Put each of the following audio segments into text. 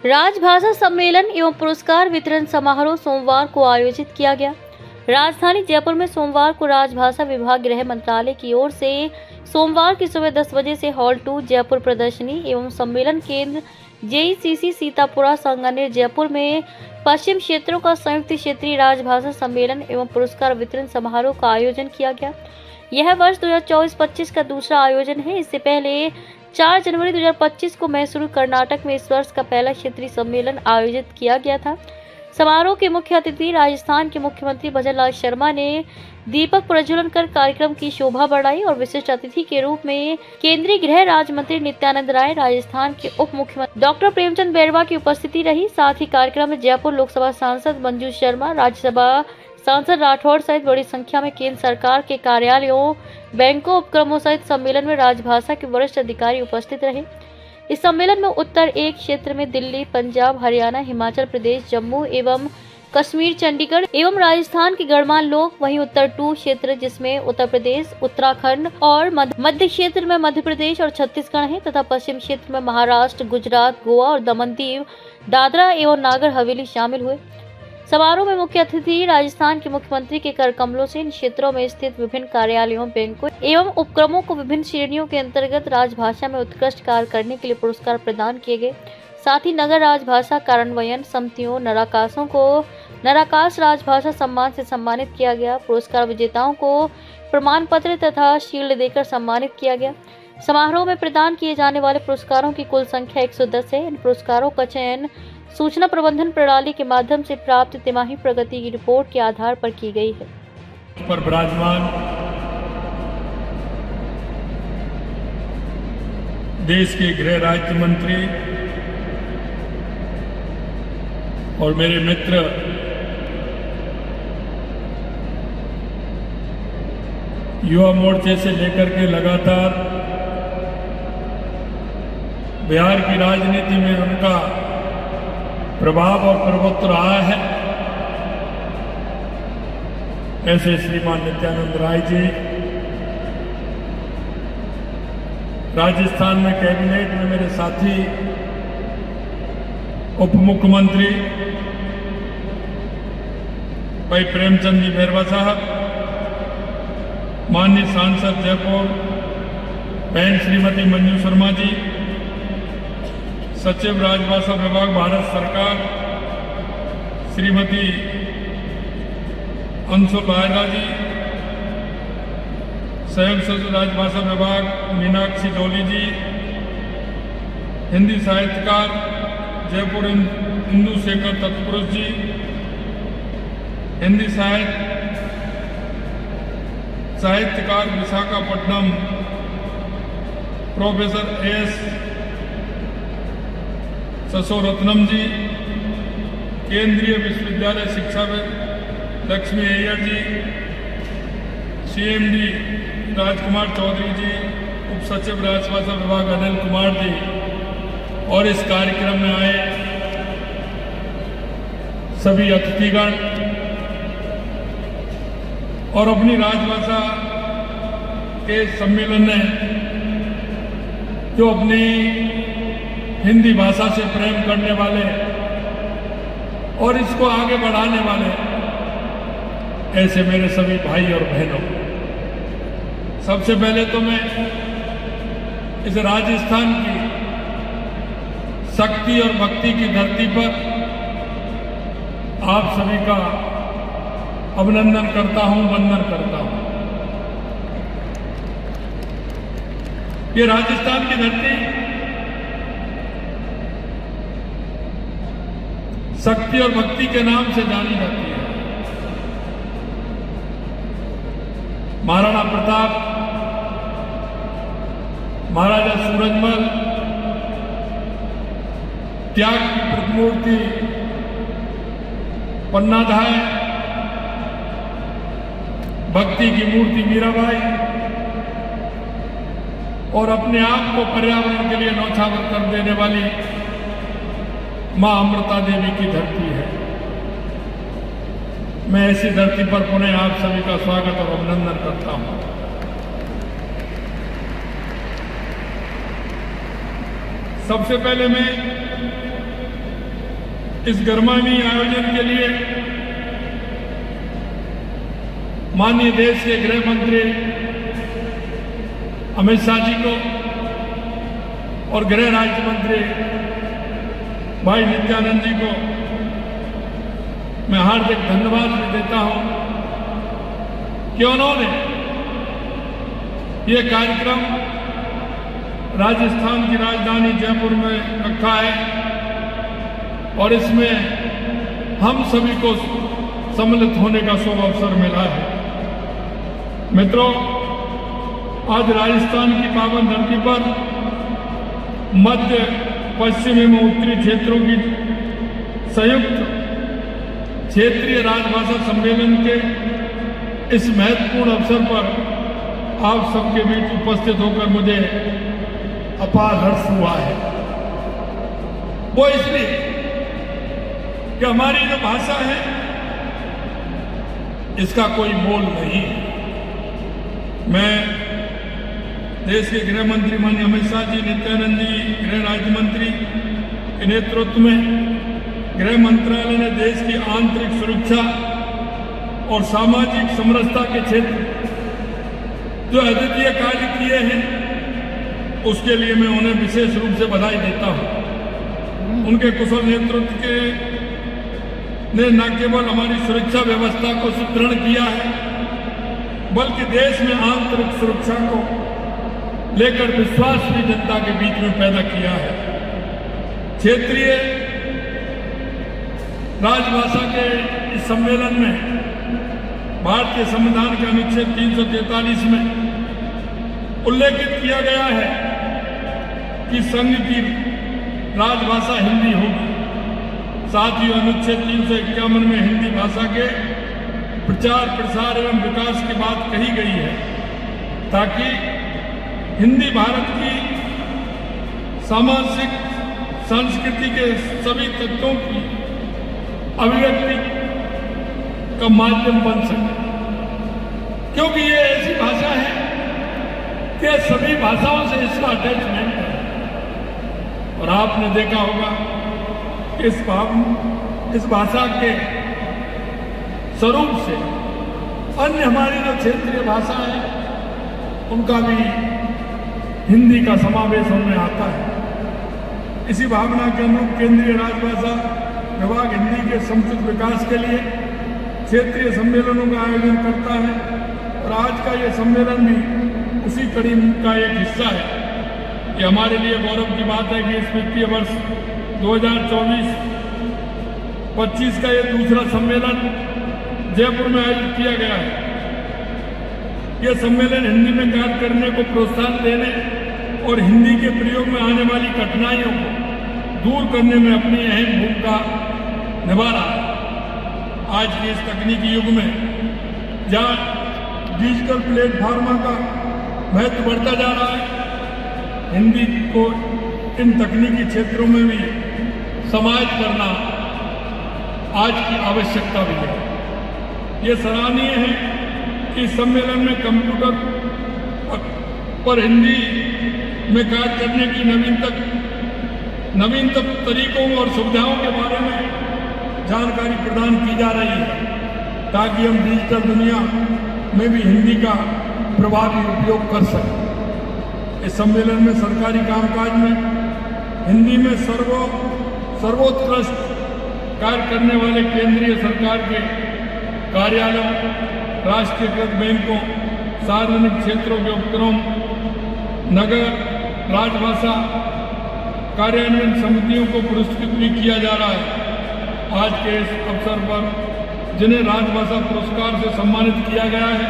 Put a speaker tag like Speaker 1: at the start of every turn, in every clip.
Speaker 1: राजभाषा सम्मेलन एवं पुरस्कार वितरण समारोह सोमवार को आयोजित किया गया। राजधानी जयपुर में सोमवार को राजभाषा विभाग गृह मंत्रालय की ओर से सोमवार की सुबह 10 बजे से हॉल 2 जयपुर प्रदर्शनी एवं सम्मेलन केंद्र JECC सीतापुरा संगानेर जयपुर में पश्चिम क्षेत्रों का संयुक्त क्षेत्रीय राजभाषा सम्मेलन एवं पुरस्कार वितरण समारोह का आयोजन किया गया। यह वर्ष 2024-25 का दूसरा आयोजन है। इससे पहले 4 जनवरी 2025 को मैसूर कर्नाटक में इस वर्ष का पहला क्षेत्रीय सम्मेलन आयोजित किया गया था। समारोह के मुख्य अतिथि राजस्थान के मुख्यमंत्री भजनलाल शर्मा ने दीपक प्रज्वलन कर कार्यक्रम की शोभा बढ़ाई और विशिष्ट अतिथि के रूप में केंद्रीय गृह राज्य मंत्री नित्यानंद राय, राजस्थान के उप मुख्यमंत्री डॉक्टर प्रेमचंद बैरवा की उपस्थिति रही। साथ ही कार्यक्रम में जयपुर लोकसभा सांसद मंजू शर्मा, राज्यसभा सांसद राठौड़ सहित बड़ी संख्या में केंद्र सरकार के कार्यालयों, बैंकों, उपक्रमों सहित सम्मेलन में राजभाषा के वरिष्ठ अधिकारी उपस्थित रहे। इस सम्मेलन में उत्तर 1 क्षेत्र में दिल्ली, पंजाब, हरियाणा, हिमाचल प्रदेश, जम्मू एवं कश्मीर, चंडीगढ़ एवं राजस्थान के गणमान्य लोग, वहीं उत्तर 2 क्षेत्र जिसमें उत्तर प्रदेश, उत्तराखंड और मध्य क्षेत्र में मध्य प्रदेश और छत्तीसगढ़ है तथा पश्चिम क्षेत्र में महाराष्ट्र, गुजरात, गोवा और दमन दीव, दादरा एवं नागर हवेली शामिल हुए। समारोह में मुख्य अतिथि राजस्थान के मुख्यमंत्री के कर कमलों से इन क्षेत्रों में स्थित विभिन्न कार्यालयों, बैंकों एवं उपक्रमों को विभिन्न श्रेणियों के अंतर्गत राजभाषा में उत्कृष्ट कार्य करने के लिए पुरस्कार प्रदान किए गए। साथ ही नगर राजभाषा कार्यान्वयन समितियों, नराकासों को नराकास राजभाषा सम्मान से सम्मानित किया गया। पुरस्कार विजेताओं को प्रमाण पत्र तथा शील्ड देकर सम्मानित किया गया। समारोह में प्रदान किए जाने वाले पुरस्कारों की कुल संख्या 110 है। इन पुरस्कारों का चयन सूचना प्रबंधन प्रणाली के माध्यम से प्राप्त तिमाही प्रगति की रिपोर्ट के आधार पर की गई है।
Speaker 2: पर विराजमान देश के गृह राज्य मंत्री और मेरे मित्र युवा मोर्चे से लेकर के लगातार बिहार की राजनीति में उनका प्रभाव और प्रभुत्व रहा है, ऐसे श्रीमान नित्यानंद राय जी, राजस्थान में कैबिनेट में मेरे साथी उप मुख्यमंत्री भाई प्रेमचंद जी बैरवा साहब, माननीय सांसद जयपुर बहन श्रीमती मंजू शर्मा जी, सचिव राजभाषा विभाग भारत सरकार श्रीमती अंशु लायरा जी, संयुक्त सचिव राजभाषा विभाग मीनाक्षी डोली जी, हिंदी साहित्यकार जयपुर इंदु शेखर तत्पुरुष जी, हिंदी साहित्यकार विशाखापट्टनम प्रोफेसर AS ससोरत्नम जी, केंद्रीय विश्वविद्यालय शिक्षाविद लक्ष्मी अय्यर जी, CMD राजकुमार चौधरी जी, उप सचिव राजभाषा विभाग अनिल कुमार जी और इस कार्यक्रम में आए सभी अतिथिगण और अपनी राजभाषा के सम्मेलन ने जो अपनी हिंदी भाषा से प्रेम करने वाले और इसको आगे बढ़ाने वाले ऐसे मेरे सभी भाई और बहनों, सबसे पहले तो मैं इस राजस्थान की शक्ति और भक्ति की धरती पर आप सभी का अभिनंदन करता हूं, वंदन करता हूं। ये राजस्थान की धरती शक्ति और भक्ति के नाम से जानी जाती है। महाराणा प्रताप, महाराजा सूरजमल, त्याग की प्रतिमूर्ति पन्नाधाय, भक्ति की मूर्ति मीराबाई और अपने आप को पर्यावरण के लिए न्यौछावर कर देने वाली मां अमृता देवी की धरती है। मैं ऐसी धरती पर पुनः आप सभी का स्वागत और अभिनंदन करता हूं। सबसे पहले मैं इस गर्मानी आयोजन के लिए माननीय देश के गृह मंत्री अमित शाह जी को और गृह राज्य मंत्री भाई नित्यानंद जी को मैं हार्दिक धन्यवाद भी देता हूं कि उन्होंने ये कार्यक्रम राजस्थान की राजधानी जयपुर में रखा है और इसमें हम सभी को सम्मिलित होने का शुभ अवसर मिला है। मित्रों, आज राजस्थान की पावन धरती पर मध्य, पश्चिम एवं उत्तरी क्षेत्रों की संयुक्त क्षेत्रीय राजभाषा सम्मेलन के इस महत्वपूर्ण अवसर पर आप सबके बीच उपस्थित होकर मुझे अपार हर्ष हुआ है। वो इसलिए कि हमारी जो भाषा है इसका कोई मोल नहीं है। मैं देश के गृह मंत्री माननीय अमित शाह जी, नित्यानंद जी, गृह राज्य मंत्री के नेतृत्व में गृह मंत्रालय ने देश की आंतरिक सुरक्षा और सामाजिक समरसता के क्षेत्र जो अद्वितीय कार्य किए हैं उसके लिए मैं उन्हें विशेष रूप से बधाई देता हूं। उनके कुशल नेतृत्व के ने न केवल हमारी सुरक्षा व्यवस्था को सुदृढ़ किया है बल्कि देश में आंतरिक सुरक्षा को लेकर विश्वास भी जनता के बीच में पैदा किया है। क्षेत्रीय राजभाषा के इस सम्मेलन में भारतीय संविधान के अनुच्छेद 343 में उल्लेखित किया गया है कि संघ की राजभाषा हिंदी होगी। साथ ही अनुच्छेद 351 में हिंदी भाषा के प्रचार, प्रसार एवं विकास की बात कही गई है ताकि हिंदी भारत की सामाजिक संस्कृति के सभी तत्वों की अभिव्यक्ति का माध्यम बन सके, क्योंकि ये ऐसी भाषा है कि सभी भाषाओं से इसका अटैचमेंट है। और आपने देखा होगा इस भाषा के स्वरूप से अन्य हमारी जो क्षेत्रीय भाषा है उनका भी हिंदी का समावेश उनमें आता है। इसी भावना के अनुरूप केंद्रीय राजभाषा विभाग हिंदी के समुचित विकास के लिए क्षेत्रीय सम्मेलनों का आयोजन करता है और आज का ये सम्मेलन भी उसी कड़ी का एक हिस्सा है। ये हमारे लिए गौरव की बात है कि इस वित्तीय वर्ष 2024-25 का ये दूसरा सम्मेलन जयपुर में आयोजित किया गया है। यह सम्मेलन हिंदी में कार्य करने को प्रोत्साहन देने और हिंदी के प्रयोग में आने वाली कठिनाइयों को दूर करने में अपनी अहम भूमिका निभा रहा है। आज के इस तकनीकी युग में जहाँ डिजिटल प्लेटफॉर्म का महत्व बढ़ता जा रहा है, हिंदी को इन तकनीकी क्षेत्रों में भी समाहित करना आज की आवश्यकता भी है। ये सराहनीय है कि इस सम्मेलन में कंप्यूटर पर हिंदी में कार्य करने की नवीनतम तरीकों और सुविधाओं के बारे में जानकारी प्रदान की जा रही है ताकि हम डिजिटल दुनिया में भी हिंदी का प्रभावी उपयोग कर सकें। इस सम्मेलन में सरकारी कामकाज में हिंदी में सर्वोत्कृष्ट कार्य करने वाले केंद्रीय सरकार के कार्यालयों, राष्ट्रीयकृत बैंकों, सार्वजनिक क्षेत्रों के उपक्रम, नगर राजभाषा कार्यान्वयन समितियों को पुरस्कृत भी किया जा रहा है। आज के इस अवसर पर जिन्हें राजभाषा पुरस्कार से सम्मानित किया गया है,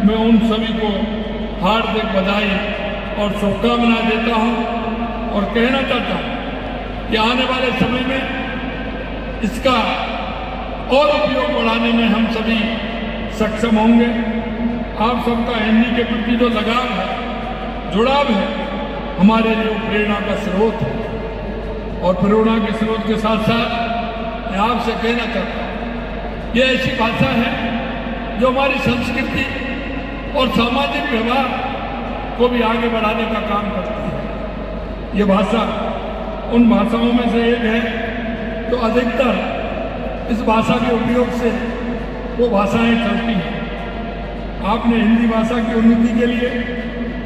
Speaker 2: मैं उन सभी को हार्दिक बधाई और शुभकामनाएं देता हूं और कहना चाहता हूं कि आने वाले समय में इसका और उपयोग बढ़ाने में हम सभी सक्षम होंगे। आप सबका हिंदी के प्रति जो लगाव है, जुड़ाव है, हमारे लिए प्रेरणा का स्रोत है। और प्रेरणा के स्रोत के साथ साथ मैं आपसे कहना चाहता हूँ, ये ऐसी भाषा है जो हमारी संस्कृति और सामाजिक व्यवहार को भी आगे बढ़ाने का काम करती है। ये भाषा उन भाषाओं में से एक है तो अधिकतर इस भाषा के उपयोग से वो भाषाएं चलती हैं। आपने हिंदी भाषा की उन्नति के लिए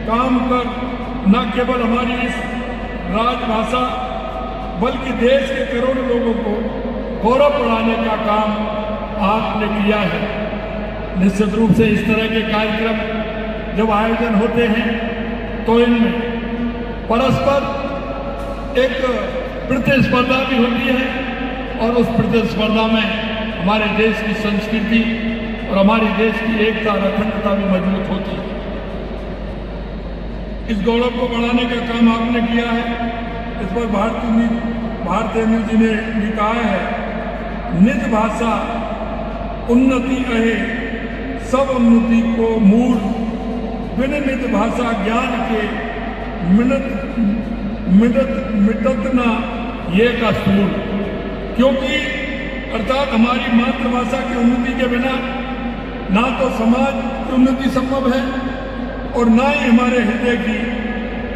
Speaker 2: काम कर न केवल हमारी इस राजभाषा बल्कि देश के करोड़ों लोगों को गौरव बढ़ाने का काम आपने किया है। निश्चित रूप से इस तरह के कार्यक्रम जब आयोजन होते हैं तो इनमें परस्पर एक प्रतिस्पर्धा भी होती है और उस प्रतिस्पर्धा में हमारे देश की संस्कृति और हमारे देश की एकता और अखंडता भी मजबूत होती है। इस गौरव को बढ़ाने का काम आपने किया है। इस पर भारतीय न्यूज जी ने भी कहा है, निज भाषा उन्नति अहे सब उन्नति को मूल, बिन निज भाषा ज्ञान के मिटत ना ये का सूल। क्योंकि अर्थात हमारी मातृभाषा की उन्नति के बिना ना तो समाज की उन्नति संभव है और ना ही हमारे हृदय की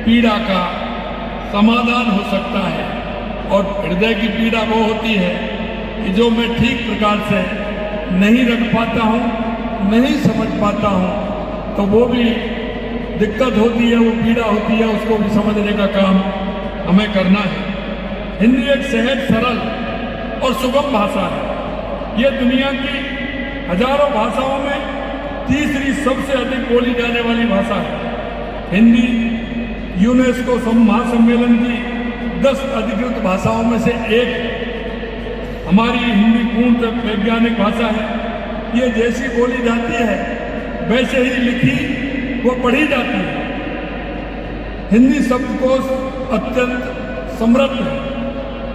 Speaker 2: पीड़ा का समाधान हो सकता है। और हृदय की पीड़ा वो होती है कि जो मैं ठीक प्रकार से नहीं रख पाता हूँ, नहीं समझ पाता हूँ, तो वो भी दिक्कत होती है, वो पीड़ा होती है, उसको भी समझने का काम हमें करना है। हिंदी एक सहज, सरल और सुगम भाषा है। ये दुनिया की हजारों भाषाओं में तीसरी सबसे अधिक बोली जाने वाली भाषा है। हिंदी यूनेस्को महासम्मेलन की 10 अधिकृत भाषाओं में से एक है। हमारी हिंदी पूर्ण वैज्ञानिक भाषा है। ये जैसी बोली जाती है वैसे ही लिखी वो पढ़ी जाती है। हिंदी शब्दकोश अत्यंत समृद्ध है।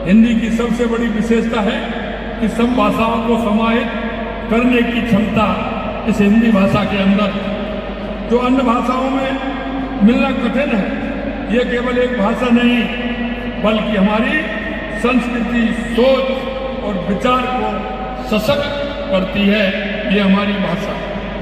Speaker 2: हिंदी की सबसे बड़ी विशेषता है कि सब भाषाओं को समाहित करने की क्षमता इस हिंदी भाषा के अंदर, जो अन्य भाषाओं में मिलना कठिन है। ये केवल एक भाषा नहीं बल्कि हमारी संस्कृति, सोच और विचार को सशक्त करती है। ये हमारी भाषा है।